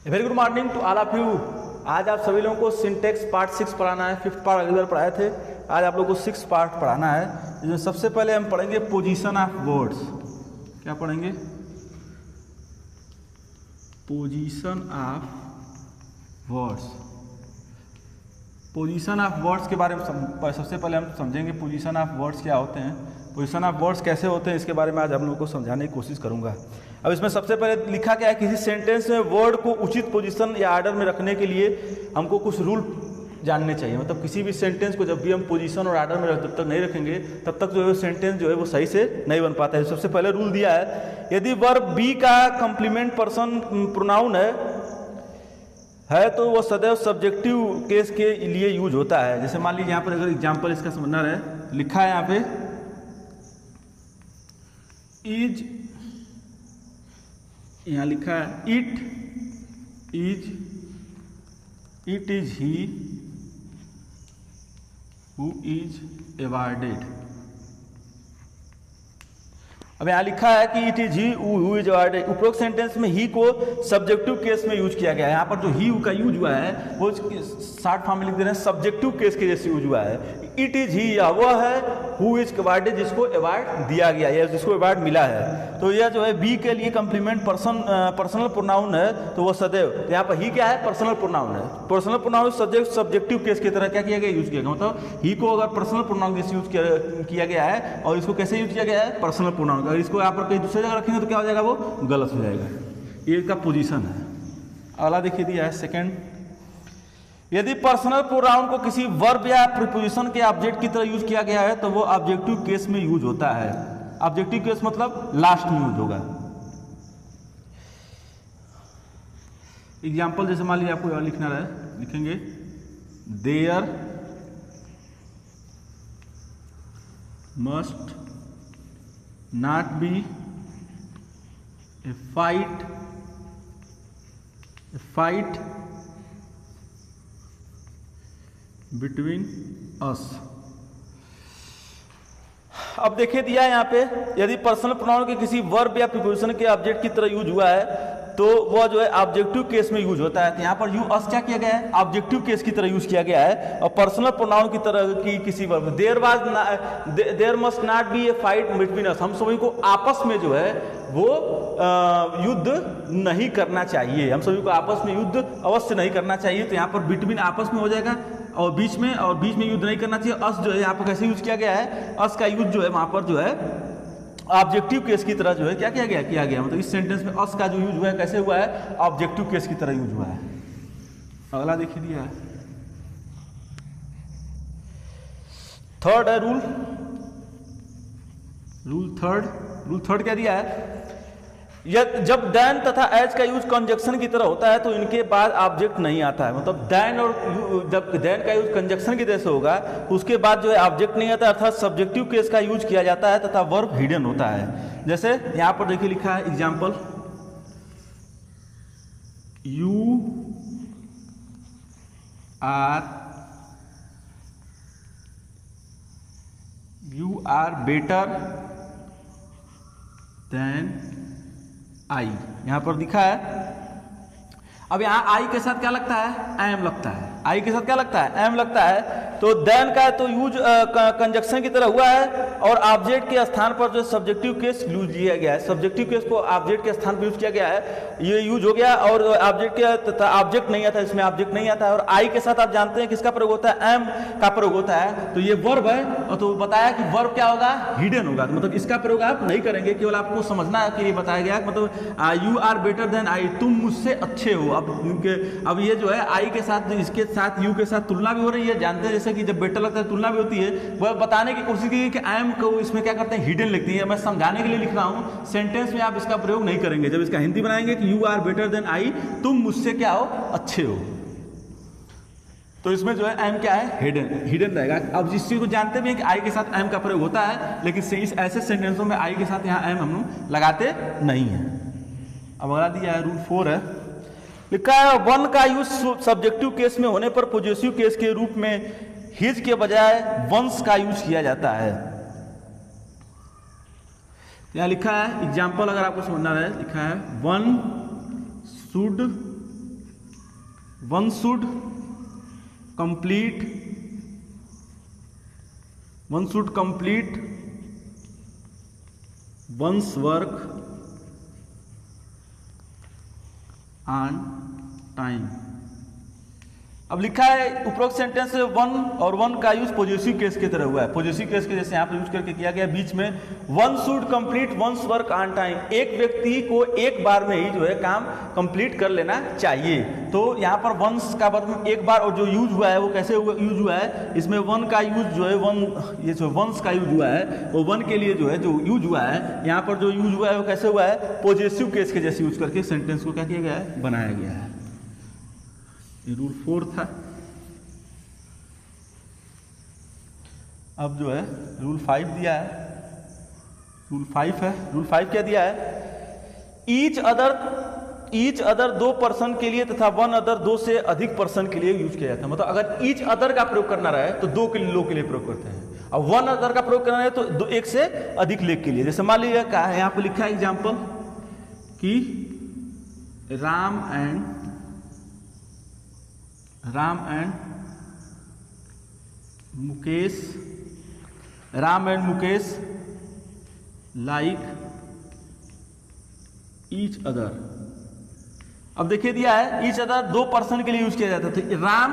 Very good morning to all of you. आज आप सभी लोगों को सिंटेक्स पार्ट 6 पढ़ाना है। 5th पार्ट अगली बार पढ़ाए थे, आज आप लोगों को 6 पार्ट पढ़ाना है। जिसमें सबसे पहले हम पढ़ेंगे पोजीशन ऑफ वर्ड्स। क्या पढ़ेंगे? Position of words. Position of words के बारे में सबसे पहले हम समझेंगे पोजीशन ऑफ वर्ड्स क्या होते हैं, पोजीशन ऑफ वर्ड्स कैसे होते हैं, इसके बारे में आज आप लोगों को समझाने की कोशिश करूंगा। अब इसमें सबसे पहले लिखा क्या है, किसी सेंटेंस में वर्ड को उचित पोजीशन या ऑर्डर में रखने के लिए हमको कुछ रूल जानने चाहिए। मतलब किसी भी सेंटेंस को जब भी हम पोजीशन और ऑर्डर में जब तक नहीं रखेंगे तब तक जो है सेंटेंस जो है वो सही से नहीं बन पाता है। सबसे पहले रूल दिया है, यदि वर्ब बी का कंप्लीमेंट पर्सन प्रोनाउन है तो वो सदैव सब्जेक्टिव केस के लिए यूज होता है। जैसे मान लीजिए यहाँ पर अगर एग्जाम्पल इसका समझना रहे, लिखा है यहाँ पे इज, यहाँ लिखा है it is he who is awarded. अब यहाँ लिखा है कि it is he who is awarded. उपरोक्त सेंटेंस में ही को सब्जेक्टिव केस में यूज किया गया है। यहाँ पर जो ही का यूज हुआ है वो शॉर्ट फॉर्म में लिख दे रहे हैं, सब्जेक्टिव केस के जैसे यूज हुआ है। इट इज ही या वह है, हु इज अवॉर्डेड जिसको अवार्ड दिया गया है, जिसको अवार्ड मिला है। तो यह जो है बी के लिए कंप्लीमेंट पर्सनल प्रोनाउन है, तो वह सदैव, तो यहाँ पर ही क्या है, पर्सनल प्रोनाउन है। पर्सनल प्रोनाउन सब्जेक्टिव केस की तरह क्या किया गया, यूज किया गया। मतलब ही को अगर पर्सनल प्रोनाउन जैसे यूज किया गया है और इसको कैसे यूज किया गया है, पर्सनल प्रोनाउन। अगर इसको यहाँ पर कहीं दूसरी जगह रखेंगे तो क्या हो जाएगा, वो गलत हो जाएगा। ये इसका पोजीशन है। अगला देखिए दिया है सेकंड, यदि पर्सनल प्रोनाउन को किसी वर्ब या प्रीपोजिशन के ऑब्जेक्ट की तरह यूज किया गया है तो वो ऑब्जेक्टिव केस में यूज होता है। ऑब्जेक्टिव केस मतलब लास्ट में यूज होगा। एग्जाम्पल जैसे मान लीजिए आपको लिखना रहे, लिखेंगे there must not be a fight between us. अब देखिए दिया है यहाँ पे, यदि पर्सनल प्रोनाउन के किसी वर्ब या प्रीपोजिशन के ऑब्जेक्ट की तरह यूज हुआ है तो वह जो है ऑब्जेक्टिव केस में यूज होता है। तो यहाँ पर यू अस क्या किया गया है, ऑब्जेक्टिव केस की तरह यूज किया गया है। और पर्सनल प्रोनाउन की तरह की किसी verb, there must not be a fight between us, हम सभी को आपस में जो है वो युद्ध नहीं करना चाहिए। हम सभी को आपस में युद्ध अवश्य नहीं करना चाहिए। तो यहाँ पर बिटवीन आपस में हो जाएगा और बीच में युद्ध नहीं करना चाहिए। अस जो है यहाँ पर कैसे यूज किया गया है, अस का यूज जो है वहां पर जो है ऑब्जेक्टिव केस की तरह जो है क्या किया गया। मतलब इस सेंटेंस में अस का जो यूज हुआ है कैसे हुआ है, ऑब्जेक्टिव केस की तरह यूज हुआ है। अगला देखिए दिया है थर्ड है रूल थर्ड क्या दिया है, जब देन तथा एज का यूज कंजक्शन की तरह होता है तो इनके बाद ऑब्जेक्ट नहीं आता है। मतलब देन और जब देन का यूज कंजक्शन की तरह से होगा तो उसके बाद जो है ऑब्जेक्ट नहीं आता, अर्थात सब्जेक्टिव केस का यूज किया जाता है तथा वर्ब हिडन होता है। जैसे यहां पर देखिए लिखा है example, you are better than I, यहां पर दिखा है। अब यहां आई के साथ क्या लगता है, एम लगता है। आई के साथ क्या लगता है, एम लगता है। तो देन का तो यूज कंजक्शन की तरह हुआ है और ऑब्जेक्ट के स्थान पर जो सब्जेक्टिव केस यूज किया गया है, सब्जेक्टिव केस को ऑब्जेक्ट के स्थान पर यूज किया गया है, ये यूज हो गया। और ऑब्जेक्ट के ऑब्जेक्ट नहीं आता, इसमें ऑब्जेक्ट नहीं आता है। और आई के साथ आप जानते हैं किसका प्रयोग होता है, एम का प्रयोग होता है। तो ये वर्ब है और तो बताया कि वर्ब क्या होगा, हिडन होगा। तो मतलब इसका प्रयोग आप नहीं करेंगे, केवल आपको समझना है कि ये बताया गया मतलब you are better than I, तुम मुझसे अच्छे हो। अब ये जो है आई के साथ, इसके साथ यू के साथ तुलना भी हो रही है। जानते हैं जैसे कि जब बेटर लगता है तुलना भी होती है। वह बताने की कोशिश की कि आई एम को इसमें क्या करते हैं, हिडन लिखती है। मैं समझाने के लिए लिख रहा हूं, सेंटेंस में आप इसका प्रयोग नहीं करेंगे। जब इसका हिंदी बनाएंगे कि you are better than I, तुम मुझसे क्या हो, अच्छे हो, तो इसमें जो है एम क्या है, हिडन रहेगा। अब जिस चीज को जानते भी हैं कि आई के साथ एम का प्रयोग होता है, लेकिन इस ऐसे सेंटेंसों में आई के साथ यहाँ एम हम लगाते नहीं है। अब अगला दिया है रूल 4 है, लिखा है वन का यूज सब्जेक्टिव केस में होने पर पॉजिटिव केस के रूप में हिज के बजाय वंस का यूज किया जाता है। यहां लिखा है एग्जाम्पल, अगर आपको समझना है, लिखा है one should one should complete one's work on time. अब लिखा है उपरोक्त सेंटेंस वन और वन का यूज पॉजिटिव केस की तरह हुआ है। पॉजिटिव केस के जैसे यहाँ पर यूज करके किया गया बीच में, one should complete one's work on time, एक व्यक्ति को एक बार में ही जो है काम कंप्लीट कर लेना चाहिए। तो यहाँ पर वंस का मतलब एक बार, और जो यूज हुआ है वो कैसे यूज हुआ है, इसमें वन का यूज जो है ये जो वंस का यूज हुआ है वो वन के लिए जो है जो यूज हुआ है, यहाँ पर जो यूज हुआ है वो कैसे हुआ है, पॉजिटिव केस के जैसे यूज करके सेंटेंस को क्या किया गया है, बनाया गया है। ये रूल 4 था। अब जो है रूल 5 दिया है, रूल 5 है। रूल 5 क्या दिया है, ईच अदर दो पर्सन के लिए तथा वन अदर दो से अधिक पर्सन के लिए यूज किया जाता है। मतलब अगर ईच अदर का प्रयोग करना रहे तो दो के लिए, लोग के लिए प्रयोग करते हैं, और वन अदर का प्रयोग करना है तो एक से अधिक लेख के लिए। जैसे मान लीजिए क्या है, यहाँ पे लिखा है एग्जाम्पल कि Ram and Mukesh like each other. अब देखिए दिया है ईच अदर दो पर्सन के लिए यूज किया जाता है। तो राम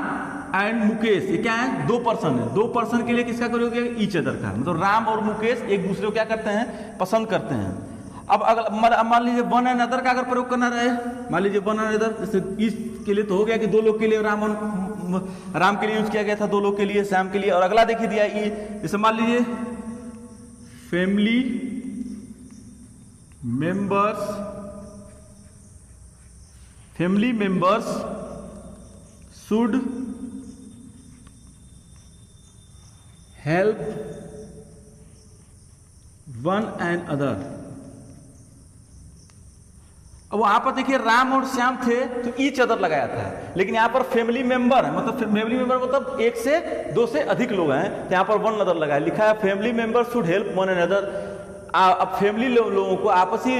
एंड मुकेश ये क्या है, दो पर्सन है, दो पर्सन के लिए किसका प्रयोग किया, ईच अदर का। मतलब राम और मुकेश एक दूसरे को क्या करते हैं, पसंद करते हैं। अब अगर मान लीजिए वन एंड अदर का अगर प्रयोग करना रहे, मान लीजिए वन एंड अदर, जैसे ईच के लिए तो हो गया कि दो लोग के लिए राम के लिए यूज किया गया था, दो लोग के लिए, श्याम के लिए। और अगला देखिए दिया ये, जैसे मान लीजिए family members should help one and other. अब वहां पर देखिए राम और श्याम थे तो ईच अदर लगाया था, लेकिन यहाँ पर फैमिली मेंबर है, मतलब फैमिली मेंबर मतलब एक से दो से अधिक लोग हैं, तो यहाँ पर वन अदर लगाया। लिखा है family member should help one and other. अब फैमिली लोगों को आपसी,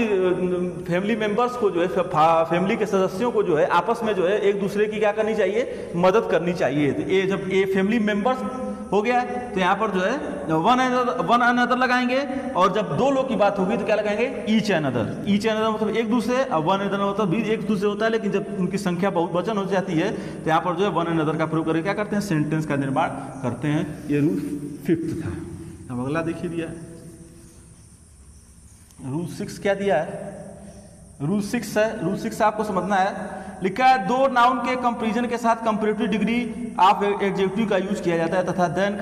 फैमिली मेंबर्स को जो है, फैमिली के सदस्यों को जो है आपस में जो है एक दूसरे की क्या करनी चाहिए, मदद करनी चाहिए। तो ये जब ये फैमिली मेंबर्स हो गया तो यहाँ पर जो है वन एंड अदर लगाएंगे, और जब दो लोग की बात होगी तो क्या लगाएंगे, each and other. Each and other मतलब एक दूसरे, और वन एंड अदर मतलब भी एक दूसरे होता है, लेकिन जब उनकी संख्या बहुत वचन हो जाती है तो यहाँ पर जो है वन एंड अदर का प्रयोग करके क्या करते हैं, सेंटेंस का निर्माण करते हैं। ये रूल 5 था। अब अगला देखिए दिया रूल 6 क्या दिया है, रूल 6 है। रूल 6 आपको समझना है। लिखा है दो नाउन के कंपैरिजन के साथ कंपैरेटिव डिग्री ऑफ एडजेक्टिव का यूज किया जाता है तथा देन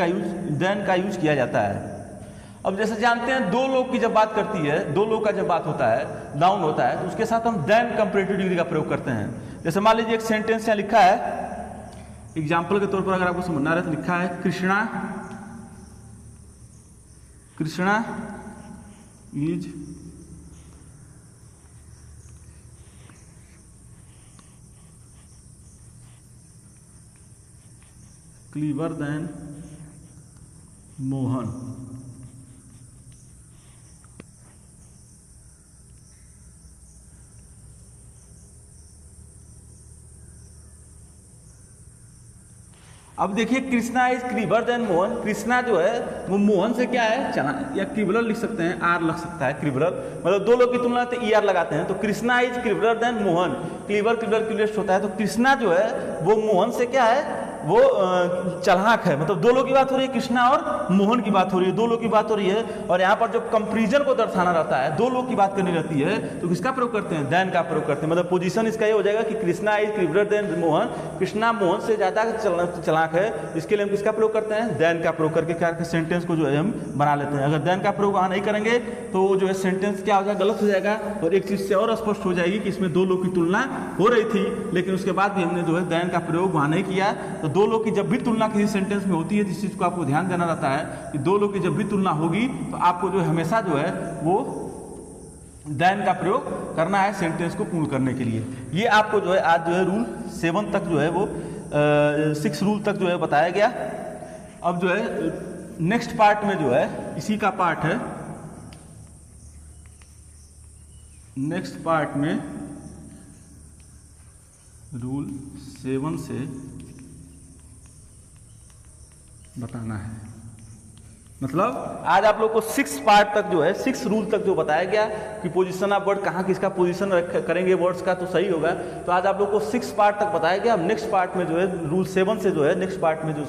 का यूज किया जाता है। अब जैसे जानते हैं दो लोग की जब बात करती है, दो लोग का जब बात होता है, नाउन होता है, तो उसके साथ हम देन कंपैरेटिव डिग्री का प्रयोग करते हैं। जैसे मान लीजिए एक सेंटेंस यहाँ लिखा है, एग्जाम्पल के तौर पर अगर आपको समझना रहे तो लिखा है Krishna is clever than Mohan. अब देखिए Krishna is clever than Mohan. Krishna जो है वो मोहन से क्या है, चला, या क्रिबलर लिख सकते हैं, आर लग सकता है, क्रिबलर मतलब दो लोग की तुलना में ई आर लगाते हैं। तो Krishna is cleverer than Mohan, clever होता है। तो कृष्णा जो है वो मोहन से क्या है, वो चालाक है। मतलब दो लोग की बात हो रही है, कृष्णा और मोहन की बात हो रही है, दो लोग की बात हो रही है। और यहाँ पर जो कंपैरिजन को दर्शाना रहता है, दो लोग की बात करनी रहती है, तो किसका प्रयोग करते हैं, देन का प्रयोग करते हैं। मतलब पोजीशन इसका ये हो जाएगा कि Krishna is clever than Mohan, Krishna Mohan से ज्यादा चालाक है, इसके लिए हम किसका प्रयोग करते हैं, देन का प्रयोग करके क्या सेंटेंस को जो है हम बना लेते हैं। अगर देन का प्रयोग वहां नहीं करेंगे तो जो है सेंटेंस क्या हो जाएगा, गलत हो जाएगा। और एक चीज से और स्पष्ट हो जाएगी कि इसमें दो लोग की तुलना हो रही थी, लेकिन उसके बाद भी हमने जो है देन का प्रयोग वहां नहीं किया। तो दो लोग की जब भी तुलना किसी सेंटेंस में होती है, जिस चीज को आपको ध्यान देना रहता है कि दो लोग की जब भी तुलना होगी तो आपको जो हमेशा जो है वो देन का प्रयोग करना है सेंटेंस को पूर्ण करने के लिए। ये आपको जो है आज जो है रूल 7 तक जो है वो 6 रूल तक जो है बताया गया। अब जो है नेक्स्ट पार्ट में जो है इसी का पार्ट है, नेक्स्ट पार्ट में रूल 7 से बताना है। मतलब आज आप लोग को 6 पार्ट तक जो है, 6 रूल तक जो बताया गया कि पोजीशन ऑफ वर्ड, कहाँ किसका पोजीशन करेंगे वर्ड्स का तो सही होगा। तो आज आप लोग को 6 पार्ट तक बताया गया। अब नेक्स्ट पार्ट में जो है रूल 7 से जो है, नेक्स्ट पार्ट में जो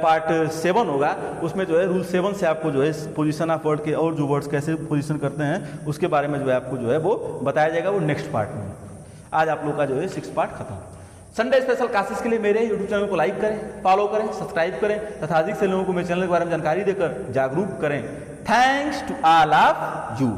पार्ट 7 होगा उसमें जो है रूल 7 से आपको जो है पोजीशन ऑफ वर्ड के और जो वर्ड्स कैसे पोजीशन करते हैं उसके बारे में जो है आपको जो है वो बताया जाएगा, वो नेक्स्ट पार्ट में। आज आप लोग का जो है 6 पार्ट खत्म। संडे स्पेशल क्लासेस के लिए मेरे यूट्यूब चैनल को लाइक करें, फॉलो करें, सब्सक्राइब करें तथा अधिक से लोगों को मेरे चैनल के बारे में जानकारी देकर जागरूक करें। Thanks to all of you.